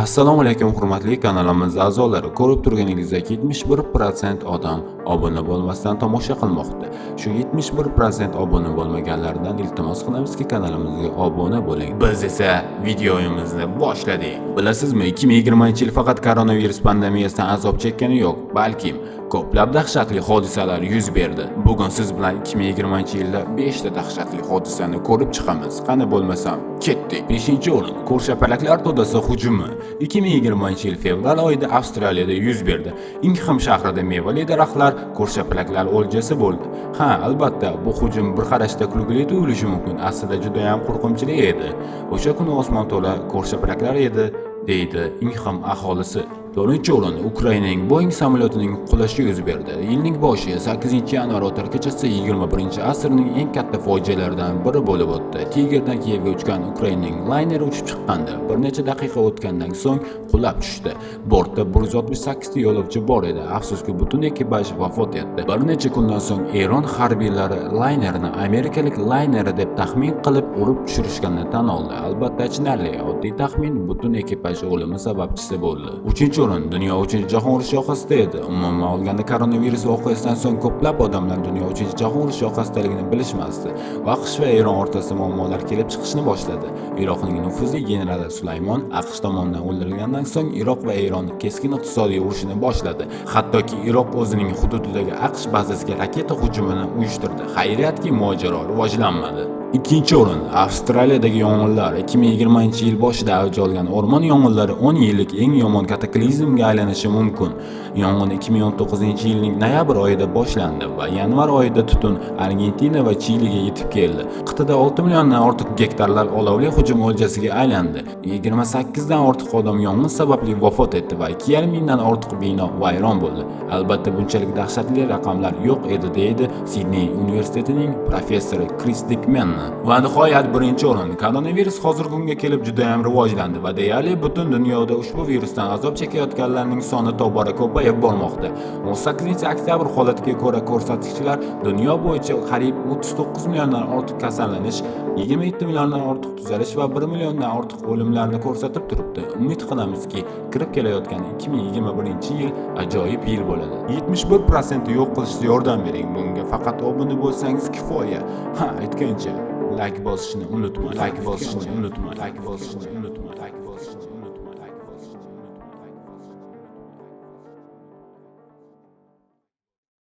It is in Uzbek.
Assalomu alaykum hurmatli kanalimiz a'zolari. Ko'rib turganingizdek 71% odam obuna bo'lmasdan tomosha qilmoqda. Shu 71% obuna bo'lmaganlardan iltimos qilamizki, kanalimizga obuna bo'ling. Biz esa videomizni boshladik. Bilasizmi, 2020-yil faqat koronavirus pandemiyasidan azob chekkani yo'q, balki ko'plab dahshatli hodisalar yuz berdi. Bugun siz bilan 2020-yilda 5 ta dahshatli hodisani ko'rib chiqamiz. Qani bo'lmasam, ketdik. 5-o'rin ko'rshapalaklar to'dasi hujumi. 2020-yil fevral oyida Avstraliyada yuz berdi. Ingham shahrida mevali daraxtlar ko'rshapalaklar o'ljasi bo'ldi. Ha, albatta, bu hujum bir qarashda kulgili tuyulishi mumkin. Aslida juda ham qo'rqinchli edi. O'sha kuni osmon to'la ko'rshapalaklar edi, deydi Ingham aholisi. 4-o'rin Ukrainaning Boeing samolyotining qulashi yuz berdi. Yilning boshi 8-yanvar o'tar kechasi 21-asrning eng katta fojialaridan biri bo'lib o'tdi. Tigerdan Kiyevga uchgan Ukrainaning layneri uchib chiqqandi. Bir necha daqiqa o'tgandan so'ng qulab tushdi. Bortda 168 ta yo'lovchi bor edi. Afsuski, butun ekipaj vafot etdi. Bir necha kundan so'ng Eron harbiylari laynerni amerikalik layneri deb taxmin qilib urib tushirishganini tan oldi. Albatta, achinarli, oddiy taxmin butun ekipaj o'limi sababchisi bo'ldi. 3-o'rin dunyo 3-jahon urushi yoqasida edi. Umuman olganda koronavirus voqeasidan so'ng ko'plab odamlar dunyo 3-jahon urushi yoqasidaligini bilishmasdi. AQSh va Eron o'rtasida muammolar kelib chiqishni boshladi. Iroqning nufuzli generali Sulaymon AQSh tomonidan o'ldirilgandan so'ng Iroq va Eron keskin iqtisodiy urushni boshladi. Hattoki Iroq o'zining hududidagi AQSh bazasiga raketa hujumini uyushtirdi. Xayriyatki, mojaro rivojlanmadi. 2-o'rin Avstraliyadagi yong'inlar. 2020-yil boshida avj olgan o'rmon yong'inlari 10 yillik eng yomon kataklizmga aylanishi mumkin. Yong'in 2019-yilning noyabr oyida boshlandi va yanvar oyida tutun Argentina va Chiliga yetib keldi. Qit'ada 6 milliondan ortiq gektarlar olovli hujum o'ljasiga aylandi. 28 dan ortiq odam yong'in sababli vafot etdi va 2,5 mingdan ortiq bino vayron bo'ldi. Albatta, bunchalik dahshatli raqamlar yo'q edi, deydi Sidney universitetining professori Chris Dickman. Va nihoyat 1-o'rin koronavirus hozirgi kunga kelib juda ham rivojlandi va deyarli butun dunyoda ushbu virusdan azob chekayotganlarning soni tobora ko'payib bormoqda. 18-oktyabr holatiga ko'ra ko'rsatkichlar dunyo bo'yicha qariyb 39 milliondan ortiq kasallanish, 27 milliondan ortiq tuzalish va 1 milliondan ortiq o'limlarni ko'rsatib turibdi. Umid qilamizki, kirib kelayotgan 2021-yil ajoyib yil bo'ladi. 71% yo'q qilishga yordam bering. Bunga faqat obuna bo'lsangiz kifoya. Ha, aytgancha like bosishni unutmang.